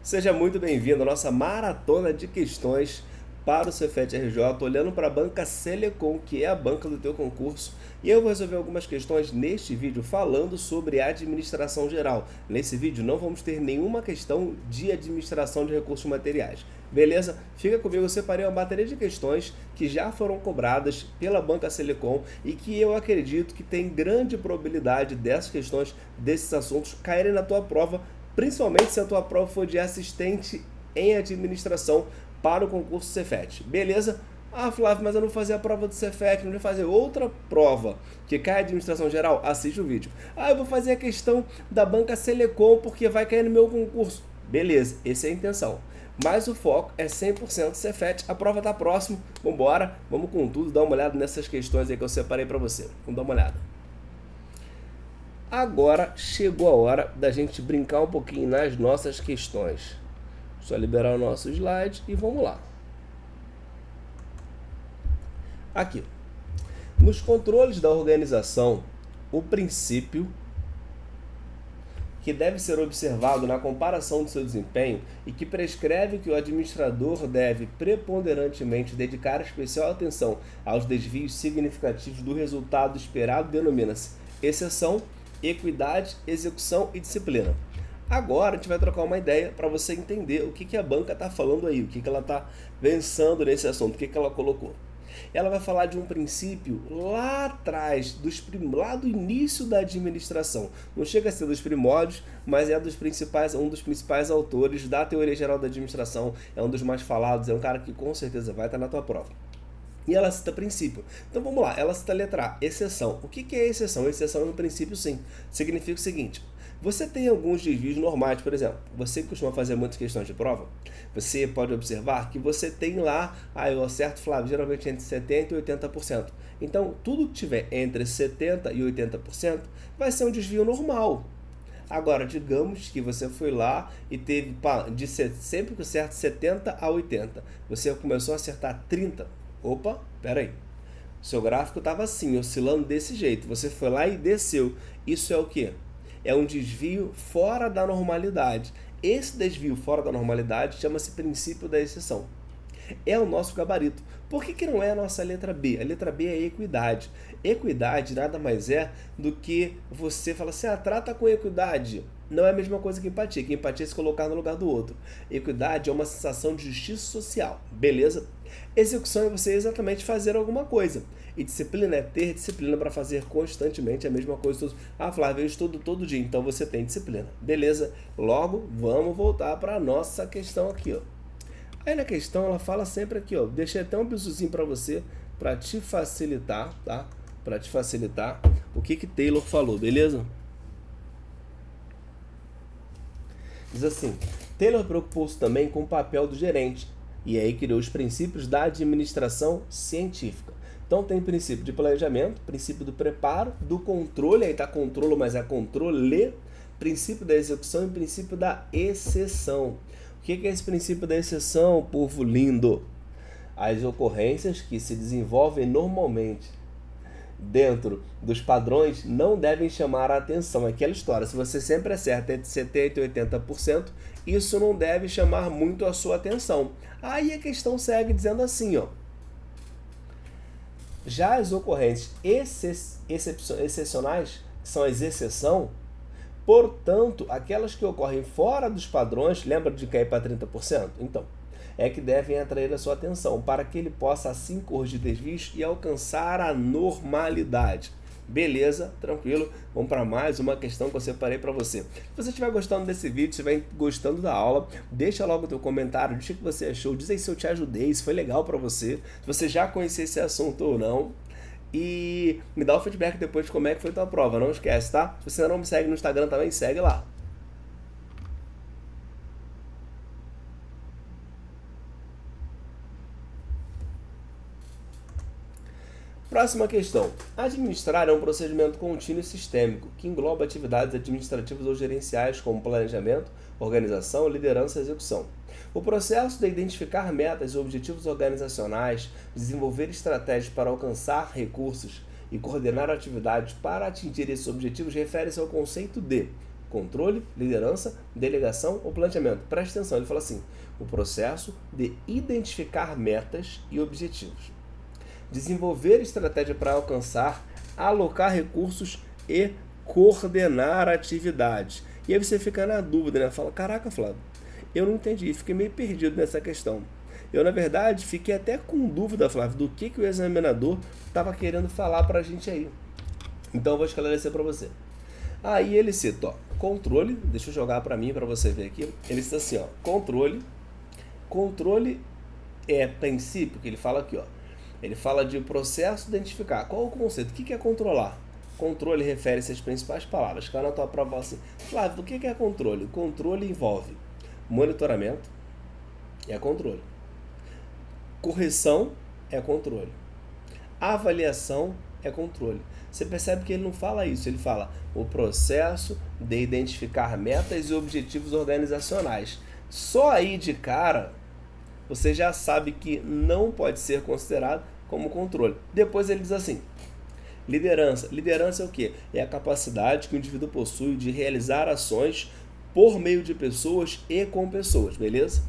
Seja muito bem-vindo à nossa maratona de questões para o Cefet RJ, olhando para a banca Selecom, que é a banca do teu concurso. E eu vou resolver algumas questões neste vídeo falando sobre administração geral. Nesse vídeo não vamos ter nenhuma questão de administração de recursos materiais. Beleza? Fica comigo, eu separei uma bateria de questões que já foram cobradas pela banca Selecom e que eu acredito que tem grande probabilidade dessas questões, desses assuntos, caírem na tua prova, principalmente se a tua prova for de assistente em administração para o concurso Cefet. Beleza? Ah, Flávio, mas eu não vou fazer a prova do Cefet, não vou fazer outra prova que cai administração geral? Assiste o vídeo. Ah, eu vou fazer a questão da banca Selecom porque vai cair no meu concurso. Beleza, essa é a intenção. Mas o foco é 100% Cefet. A prova está próxima. Vambora, vamos com tudo, dar uma olhada nessas questões aí que eu separei para você. Vamos dar uma olhada. Agora chegou a hora da gente brincar um pouquinho nas nossas questões. Só liberar o nosso slide e vamos lá. Aqui. Nos controles da organização, o princípio que deve ser observado na comparação do seu desempenho e que prescreve que o administrador deve preponderantemente dedicar especial atenção aos desvios significativos do resultado esperado denomina-se exceção, equidade, execução e disciplina. Agora a gente vai trocar uma ideia para você entender o que a banca está falando aí, o que ela está pensando nesse assunto, o que ela colocou. Ela vai falar de um princípio lá atrás, lá do início da administração. Não chega a ser dos primórdios, mas é um dos principais autores da teoria geral da administração, é um dos mais falados, é um cara que com certeza vai estar na tua prova. E ela cita princípio. Então vamos lá, ela cita a letra A, exceção. O que é exceção? Exceção é um princípio, sim. Significa o seguinte: você tem alguns desvios normais, por exemplo, você costuma fazer muitas questões de prova, você pode observar que você tem lá, eu acerto, Flávio, geralmente entre 70% e 80%. Então, tudo que tiver entre 70% e 80% vai ser um desvio normal. Agora, digamos que você foi lá e teve, sempre que acerta 70 a 80, você começou a acertar 30. Opa, peraí. Seu gráfico estava assim, oscilando desse jeito. Você foi lá e desceu. Isso é o quê? É um desvio fora da normalidade. Esse desvio fora da normalidade chama-se princípio da exceção. É o nosso gabarito. Por que não é a nossa letra B? A letra B é equidade. Equidade nada mais é do que você fala assim, trata com equidade. Não é a mesma coisa que empatia. Que empatia é se colocar no lugar do outro. Equidade é uma sensação de justiça social. Beleza? Execução é você exatamente fazer alguma coisa. E disciplina é ter disciplina para fazer constantemente a mesma coisa. Flávio, eu estudo todo dia, então você tem disciplina. Beleza? Logo, vamos voltar para a nossa questão aqui, ó. Aí na questão ela fala sempre aqui, ó, deixei até um bizuzinho para você, para te facilitar, tá? Para te facilitar o que Taylor falou, beleza? Diz assim, Taylor preocupou-se também com o papel do gerente, e aí criou os princípios da administração científica. Então tem princípio de planejamento, princípio do preparo, do controle, aí tá controle, mas é controle, princípio da execução e princípio da exceção. O que é esse princípio da exceção, povo lindo? As ocorrências que se desenvolvem normalmente dentro dos padrões não devem chamar a atenção. Aquela história, se você sempre acerta entre 70% e 80%, isso não deve chamar muito a sua atenção. Aí a questão segue dizendo assim, ó. Já as ocorrências excepcionais, que são as exceção, portanto, aquelas que ocorrem fora dos padrões, lembra de cair para 30%? Então, é que devem atrair a sua atenção, para que ele possa assim corrigir desvios e alcançar a normalidade. Beleza, tranquilo, vamos para mais uma questão que eu separei para você. Se você estiver gostando desse vídeo, se estiver gostando da aula, deixa logo o teu comentário, diz o que você achou, diz aí se eu te ajudei, se foi legal para você, se você já conhecia esse assunto ou não. E me dá o feedback depois de como é que foi a tua prova, não esquece, tá? Se você não me segue no Instagram também, segue lá. Próxima questão. Administrar é um procedimento contínuo e sistêmico, que engloba atividades administrativas ou gerenciais como planejamento, organização, liderança e execução. O processo de identificar metas e objetivos organizacionais, desenvolver estratégias para alcançar recursos e coordenar atividades para atingir esses objetivos refere-se ao conceito de controle, liderança, delegação ou planejamento? Presta atenção, ele fala assim, o processo de identificar metas e objetivos, desenvolver estratégia para alcançar, alocar recursos e coordenar atividades. E aí você fica na dúvida, né? Fala, caraca, Flávio, eu não entendi, fiquei meio perdido nessa questão. Eu, na verdade, fiquei até com dúvida, Flávio, do que o examinador estava querendo falar para a gente aí. Então eu vou esclarecer para você. Aí ele cita, ó, controle, deixa eu jogar para mim, para você ver aqui. Ele cita assim, ó, controle é princípio, que ele fala aqui, ó. Ele fala de processo de identificar. Qual o conceito? O que é controlar? Controle refere-se às principais palavras. Cai na tua prova assim, Flávio, o que é controle? Controle envolve monitoramento, é controle. Correção é controle. Avaliação é controle. Você percebe que ele não fala isso, ele fala o processo de identificar metas e objetivos organizacionais. Só aí de cara, você já sabe que não pode ser considerado como controle. Depois ele diz assim, liderança. Liderança é o quê? É a capacidade que o indivíduo possui de realizar ações por meio de pessoas e com pessoas, beleza?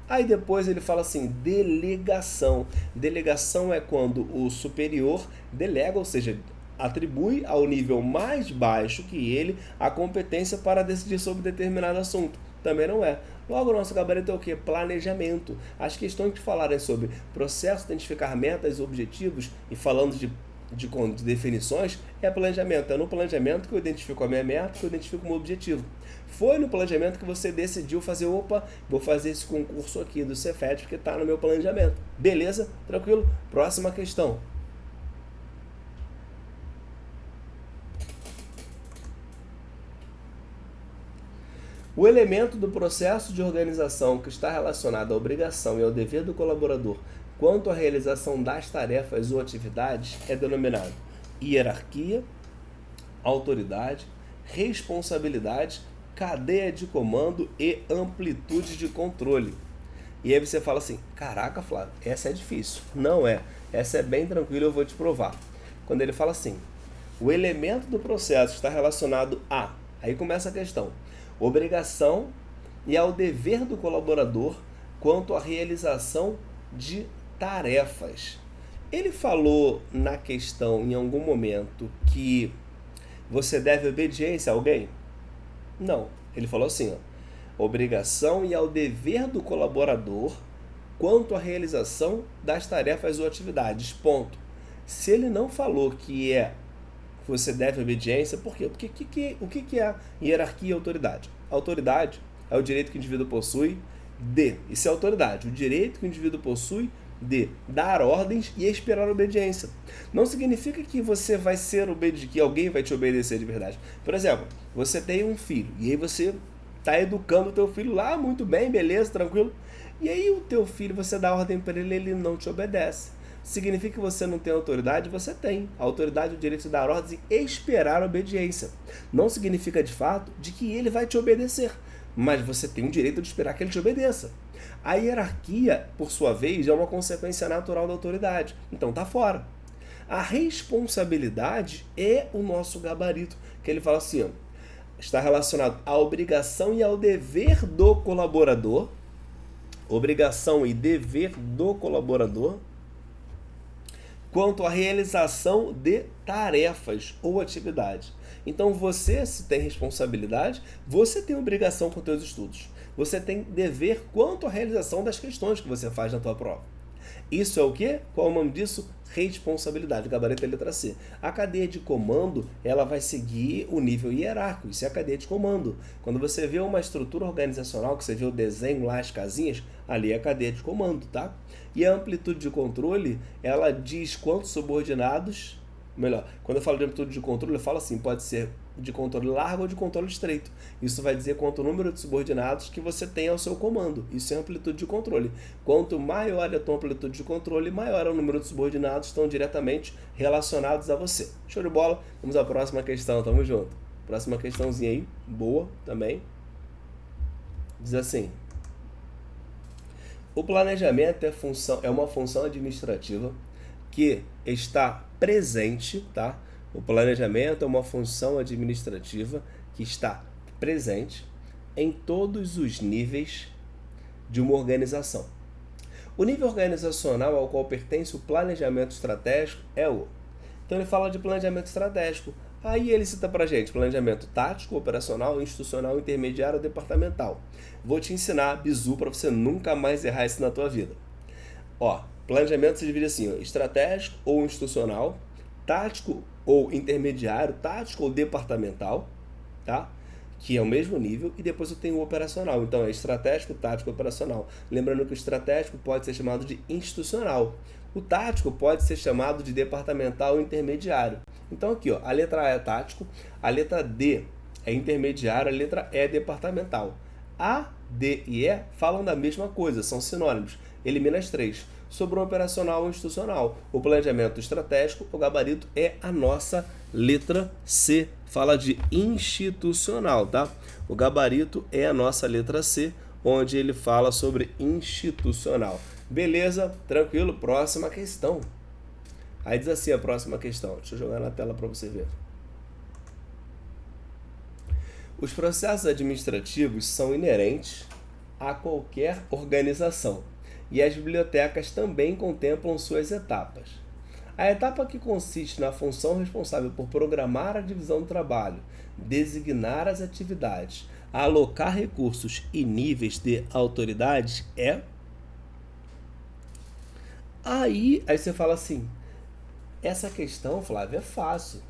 Aí depois ele fala assim, delegação. Delegação é quando o superior delega, ou seja, atribui ao nível mais baixo que ele a competência para decidir sobre determinado assunto. Também não é. Logo, o nosso gabarito é o quê? Planejamento. As questões que falarem sobre processo de identificar metas e objetivos e falando de definições, é planejamento. É no planejamento que eu identifico a minha meta, que eu identifico o meu objetivo. Foi no planejamento que você decidiu fazer, opa, vou fazer esse concurso aqui do Cefet porque está no meu planejamento. Beleza? Tranquilo? Próxima questão. O elemento do processo de organização que está relacionado à obrigação e ao dever do colaborador quanto à realização das tarefas ou atividades é denominado hierarquia, autoridade, responsabilidade, cadeia de comando e amplitude de controle. E aí você fala assim, caraca, Flávio, essa é difícil. Não é, essa é bem tranquila, eu vou te provar. Quando ele fala assim, o elemento do processo está relacionado a, aí começa a questão, obrigação e ao dever do colaborador quanto à realização de tarefas. Ele falou na questão em algum momento que você deve obediência a alguém? Não. Ele falou assim, ó, obrigação e ao dever do colaborador quanto à realização das tarefas ou atividades. Ponto. Se ele não falou que você deve obediência, por quê? Porque o que é a hierarquia e autoridade? A autoridade é o direito que o indivíduo possui de, isso é autoridade, o direito que o indivíduo possui de dar ordens e esperar obediência. Não significa que você vai ser que alguém vai te obedecer de verdade. Por exemplo, você tem um filho e aí você está educando o teu filho lá, muito bem, beleza, tranquilo. E aí o teu filho, você dá ordem para ele, ele não te obedece. Significa que você não tem autoridade? Você tem. A autoridade é o direito de dar ordens e esperar obediência. Não significa de fato de que ele vai te obedecer, mas você tem o direito de esperar que ele te obedeça. A hierarquia, por sua vez, é uma consequência natural da autoridade. Então tá fora. A responsabilidade é o nosso gabarito, que ele fala assim, ó, está relacionado à obrigação e ao dever do colaborador. Obrigação e dever do colaborador quanto à realização de tarefas ou atividades. Então você, se tem responsabilidade, você tem obrigação com os seus estudos. Você tem dever quanto à realização das questões que você faz na tua prova. Isso é o quê? Qual é o nome disso? Responsabilidade, gabarito é a letra C. A cadeia de comando, ela vai seguir o nível hierárquico, isso é a cadeia de comando. Quando você vê uma estrutura organizacional, que você vê o desenho lá, as casinhas, ali é a cadeia de comando, tá? E a amplitude de controle, ela diz quantos subordinados, melhor, quando eu falo de amplitude de controle, eu falo assim, pode ser de controle largo ou de controle estreito. Isso vai dizer quanto o número de subordinados que você tem ao seu comando. Isso é amplitude de controle. Quanto maior é a tua amplitude de controle, maior é o número de subordinados que estão diretamente relacionados a você. Show de bola? Vamos à próxima questão, tamo junto. Próxima questãozinha aí, boa também. Diz assim, o planejamento é uma função administrativa que está presente, tá? O planejamento é uma função administrativa que está presente em todos os níveis de uma organização. O nível organizacional ao qual pertence o planejamento estratégico é o... Então ele fala de planejamento estratégico. Aí ele cita pra gente planejamento tático, operacional, institucional, intermediário, departamental. Vou te ensinar, bizu, para você nunca mais errar isso na tua vida. Ó, planejamento se divide assim, ó, estratégico ou institucional, tático ou intermediário, tático ou departamental, tá? Que é o mesmo nível, e depois eu tenho o operacional. Então é estratégico, tático e operacional. Lembrando que o estratégico pode ser chamado de institucional. O tático pode ser chamado de departamental intermediário. Então aqui, ó, a letra A é tático, a letra D é intermediário, a letra E é departamental. A, D e E falam da mesma coisa, são sinônimos. Elimina as três. Sobrou operacional ou institucional. O planejamento estratégico, o gabarito é a nossa letra C. Fala de institucional, tá? O gabarito é a nossa letra C, onde ele fala sobre institucional. Beleza? Tranquilo? Próxima questão. Aí diz assim a próxima questão. Deixa eu jogar na tela para você ver. Os processos administrativos são inerentes a qualquer organização e as bibliotecas também contemplam suas etapas. A etapa que consiste na função responsável por programar a divisão do trabalho, designar as atividades, alocar recursos e níveis de autoridades é... Aí você fala assim, essa questão, Flávio, é fácil.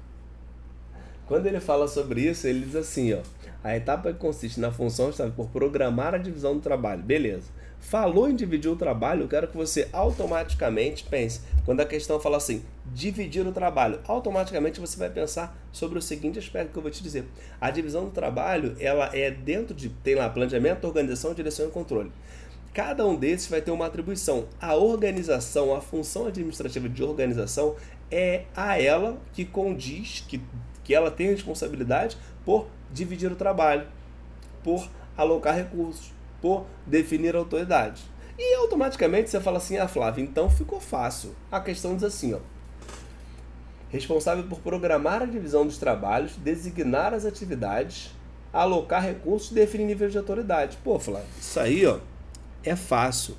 Quando ele fala sobre isso, ele diz assim, ó, a etapa que consiste na função responsável por programar a divisão do trabalho, beleza. Falou em dividir o trabalho, eu quero que você automaticamente pense, quando a questão fala assim, dividir o trabalho, automaticamente você vai pensar sobre o seguinte aspecto que eu vou te dizer. A divisão do trabalho, ela é dentro de, tem lá, planejamento, organização, direção e controle. Cada um desses vai ter uma atribuição. A organização, a função administrativa de organização, é a ela que condiz, que ela tem responsabilidade por dividir o trabalho, por alocar recursos, por definir autoridade. E automaticamente você fala assim, Flávio, então ficou fácil. A questão diz assim, ó, responsável por programar a divisão dos trabalhos, designar as atividades, alocar recursos e definir nível de autoridade. Pô, Flávio, isso aí, ó, é fácil.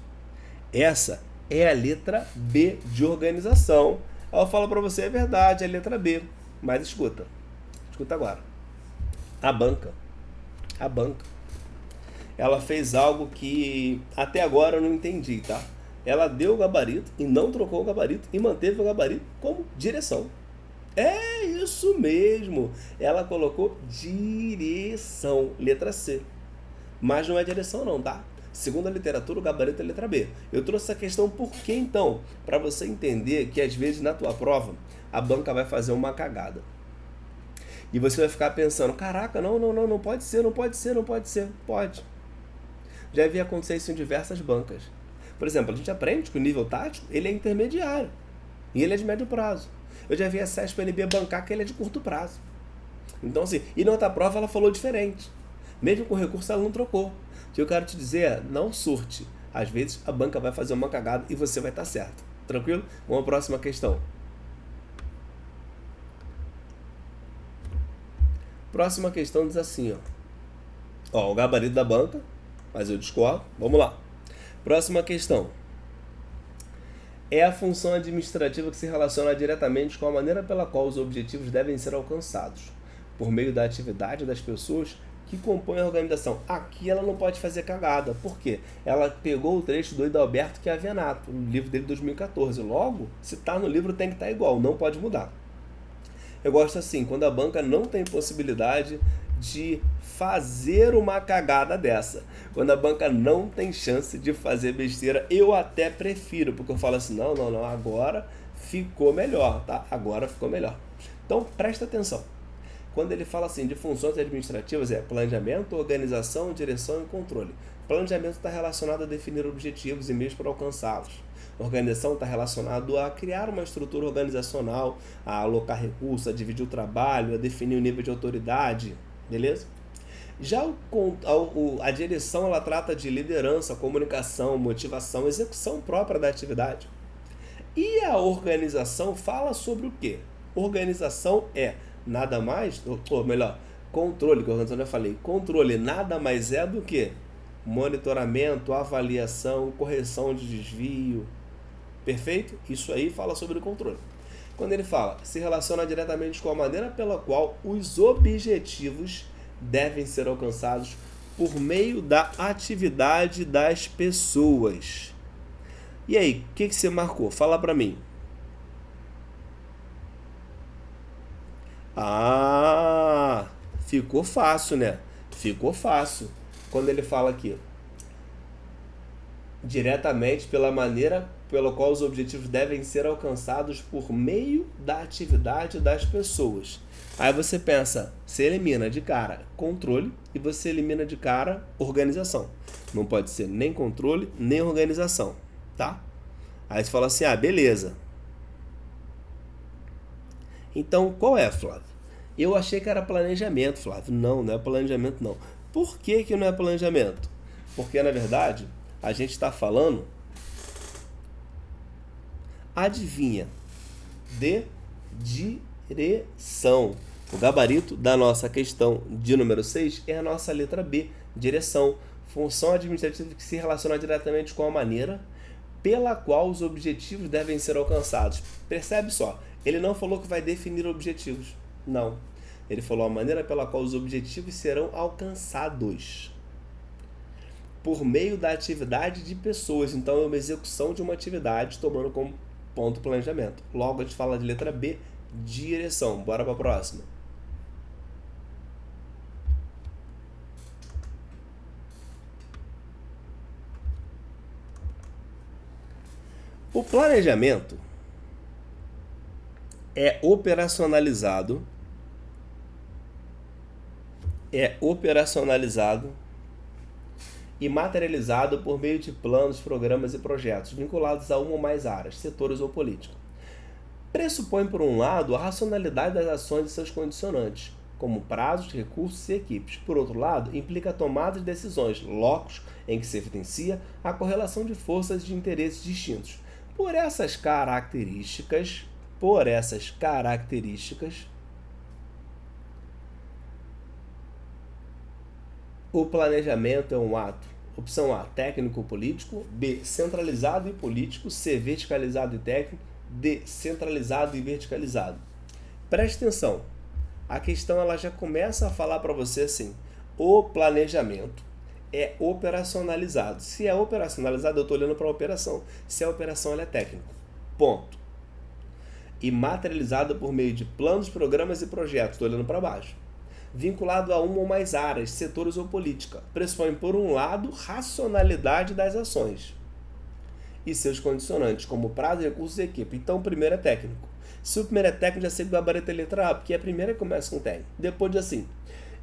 Essa é a letra B de organização. Aí eu falo para você, é verdade, é a letra B. Mas escuta agora. A banca, ela fez algo que até agora eu não entendi, tá? Ela deu o gabarito e não trocou o gabarito e manteve o gabarito como direção. É isso mesmo. Ela colocou direção, letra C. Mas não é direção não, tá? Segundo a literatura, o gabarito é letra B. Eu trouxe essa questão por quê, então? Para você entender que, às vezes, na tua prova, a banca vai fazer uma cagada. E você vai ficar pensando, caraca, não pode ser. Pode. Já vi acontecer isso em diversas bancas. Por exemplo, a gente aprende que o nível tático, ele é intermediário. E ele é de médio prazo. Eu já vi a CESP-NB bancar que ele é de curto prazo. Então, assim, e na outra prova ela falou diferente. Mesmo com recurso, ela não trocou. O que eu quero te dizer é, não surte. Às vezes a banca vai fazer uma cagada e você vai estar certo. Tranquilo? Vamos à próxima questão. Próxima questão diz assim, ó, o gabarito da banca, mas eu discordo. Vamos lá. Próxima questão. É a função administrativa que se relaciona diretamente com a maneira pela qual os objetivos devem ser alcançados, por meio da atividade das pessoas que compõem a organização. Aqui ela não pode fazer cagada. Por quê? Ela pegou o trecho do Hidalberto Chiavenato, no livro dele de 2014. Logo, se está no livro tem que estar igual, não pode mudar. Eu gosto assim, quando a banca não tem possibilidade de fazer uma cagada dessa. Quando a banca não tem chance de fazer besteira, eu até prefiro, porque eu falo assim, não, agora ficou melhor, tá? Agora ficou melhor. Então, presta atenção. Quando ele fala assim de funções administrativas, é planejamento, organização, direção e controle. Planejamento está relacionado a definir objetivos e meios para alcançá-los. Organização está relacionado a criar uma estrutura organizacional, a alocar recursos, a dividir o trabalho, a definir o nível de autoridade, beleza? Já a direção, ela trata de liderança, comunicação, motivação, execução própria da atividade. E a organização fala sobre o quê? Organização é nada mais, ou melhor, Controle, que eu já falei. Controle nada mais é do que monitoramento, avaliação, correção de desvio. Perfeito? Isso aí fala sobre o controle. Quando ele fala, se relaciona diretamente com a maneira pela qual os objetivos devem ser alcançados por meio da atividade das pessoas. E aí, o que você marcou? Fala pra mim. Ah, ficou fácil, né? Ficou fácil. Quando ele fala aqui, diretamente pela maneira pela qual os objetivos devem ser alcançados por meio da atividade das pessoas. Aí você pensa, você elimina de cara controle e você elimina de cara organização. Não pode ser nem controle, nem organização, tá? Aí você fala assim, beleza. Então, qual é, Flávio? Eu achei que era planejamento, Flávio. Não é planejamento, não. Por que não é planejamento? Porque, na verdade, a gente está falando, adivinha, de direção. O gabarito da nossa questão de número 6 é a nossa letra B, direção. Função administrativa que se relaciona diretamente com a maneira pela qual os objetivos devem ser alcançados. Percebe só, ele não falou que vai definir objetivos. Não. Ele falou a maneira pela qual os objetivos serão alcançados. Por meio da atividade de pessoas. Então, é uma execução de uma atividade, tomando como ponto planejamento. Logo, a gente fala de letra B, direção. Bora para a próxima. O planejamento é operacionalizado e materializado por meio de planos, programas e projetos vinculados a uma ou mais áreas, setores ou política. Pressupõe, por um lado, a racionalidade das ações e seus condicionantes, como prazos, recursos e equipes. Por outro lado, implica a tomada de decisões, locos em que se evidencia a correlação de forças e de interesses distintos. Por essas características, o planejamento é um ato. Opção A, técnico-político. B, centralizado e político. C, verticalizado e técnico. D, centralizado e verticalizado. Preste atenção. A questão ela já começa a falar para você assim. O planejamento é operacionalizado. Se é operacionalizado, eu estou olhando para a operação. Se a operação ela é técnico. Ponto. E materializado por meio de planos, programas e projetos. Estou olhando para baixo. Vinculado a uma ou mais áreas, setores ou política. Pressupõe, por um lado, racionalidade das ações e seus condicionantes, como prazo, recursos e equipe. Então, o primeiro é técnico. Se o primeiro é técnico, já sei que o gabarito é letra A, porque a primeira começa com técnico. Depois de assim.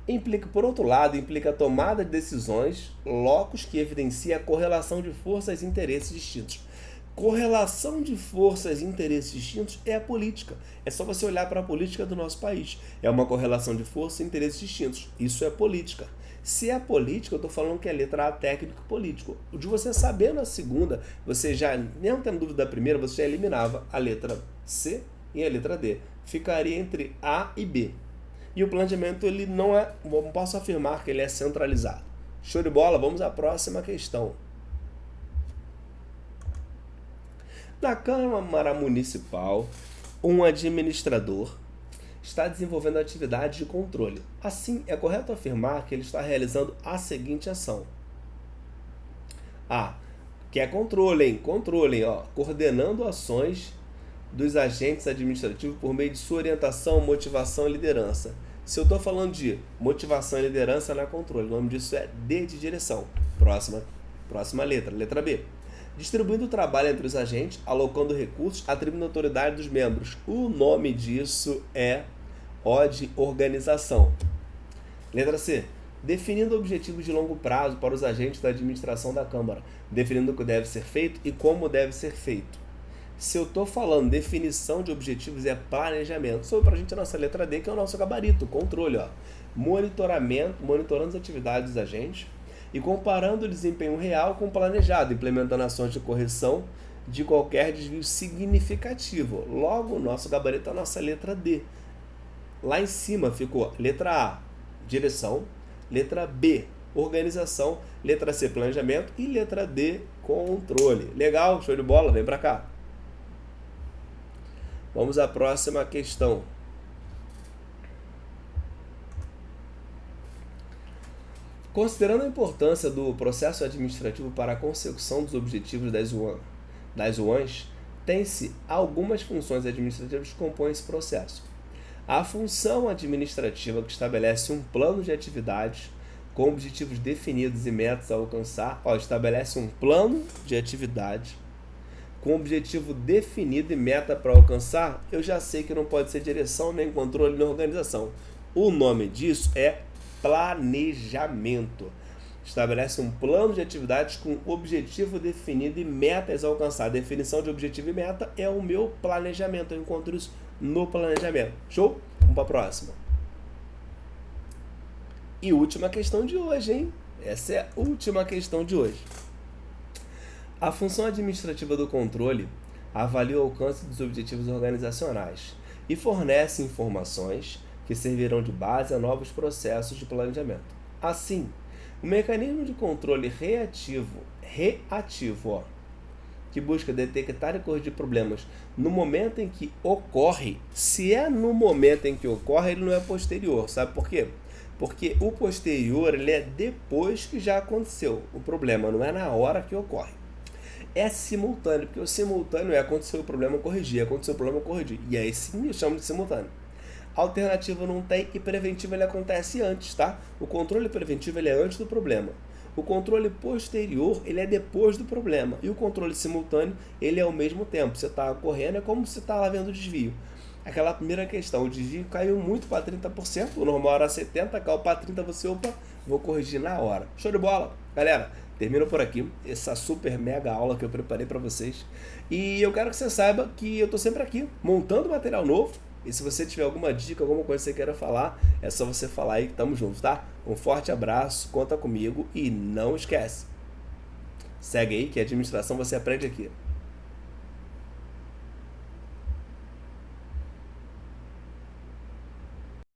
Implica, por outro lado, implica a tomada de decisões, locos que evidencia a correlação de forças e interesses distintos. Correlação de forças e interesses distintos é a política. É só você olhar para a política do nosso país. É uma correlação de forças e interesses distintos. Isso é política. Se é política, eu estou falando que é letra A, técnico político. De você saber na segunda, você já, nem tendo dúvida da primeira, você já eliminava a letra C e a letra D. Ficaria entre A e B. E o planejamento, ele não posso afirmar que ele é centralizado. Show de bola? Vamos à próxima questão. Na Câmara Municipal, um administrador está desenvolvendo atividade de controle. Assim, é correto afirmar que ele está realizando a seguinte ação. A. Que é controle, coordenando ações dos agentes administrativos por meio de sua orientação, motivação e liderança. Se eu estou falando de motivação e liderança, não é controle. O nome disso é D de direção. Próxima letra, letra B. Distribuindo o trabalho entre os agentes, alocando recursos, atribuindo autoridade dos membros. O nome disso é O de organização. Letra C. Definindo objetivos de longo prazo para os agentes da administração da Câmara, definindo o que deve ser feito e como deve ser feito. Se eu estou falando definição de objetivos, é planejamento. Sobre para a gente a nossa letra D, que é o nosso gabarito, controle. Monitorando as atividades dos agentes e comparando o desempenho real com o planejado, implementando ações de correção de qualquer desvio significativo. Logo, o nosso gabarito é a nossa letra D. Lá em cima ficou letra A, direção. Letra B, organização. Letra C, planejamento. E letra D, controle. Legal, show de bola, vem para cá. Vamos à próxima questão. Considerando a importância do processo administrativo para a consecução dos objetivos das UANs, tem-se algumas funções administrativas que compõem esse processo. A função administrativa que estabelece um plano de atividades com objetivos definidos e metas a alcançar, estabelece um plano de atividades com objetivo definido e meta para alcançar, eu já sei que não pode ser direção, nem controle, nem organização. O nome disso é planejamento. Estabelece um plano de atividades com objetivo definido e metas a alcançar. A definição de objetivo e meta é o meu planejamento. Eu encontro isso no planejamento. Show? Vamos para a próxima. E última questão de hoje, hein? Essa é a última questão de hoje. A função administrativa do controle avalia o alcance dos objetivos organizacionais e fornece informações que servirão de base a novos processos de planejamento. Assim, o mecanismo de controle reativo, que busca detectar e corrigir problemas no momento em que ocorre, se é no momento em que ocorre, ele não é posterior. Sabe por quê? Porque o posterior ele é depois que já aconteceu. O problema não é na hora que ocorre. É simultâneo, porque o simultâneo é aconteceu o problema, corrigir, aconteceu o problema, corrigir. E aí sim eu chamo de simultâneo. Alternativo não tem e preventivo ele acontece antes, tá? O controle preventivo ele é antes do problema. O controle posterior ele é depois do problema. E o controle simultâneo ele é ao mesmo tempo. Você está correndo, é como se está lá vendo o desvio. Aquela primeira questão, o desvio caiu muito para 30%, o normal era 70%, caiu para 30%, você, vou corrigir na hora. Show de bola! Galera, termino por aqui essa super mega aula que eu preparei para vocês. E eu quero que você saiba que eu estou sempre aqui, montando material novo. E se você tiver alguma dica, alguma coisa que você queira falar, é só você falar aí, tamo junto, tá? Um forte abraço, conta comigo e não esquece. Segue aí que a administração você aprende aqui.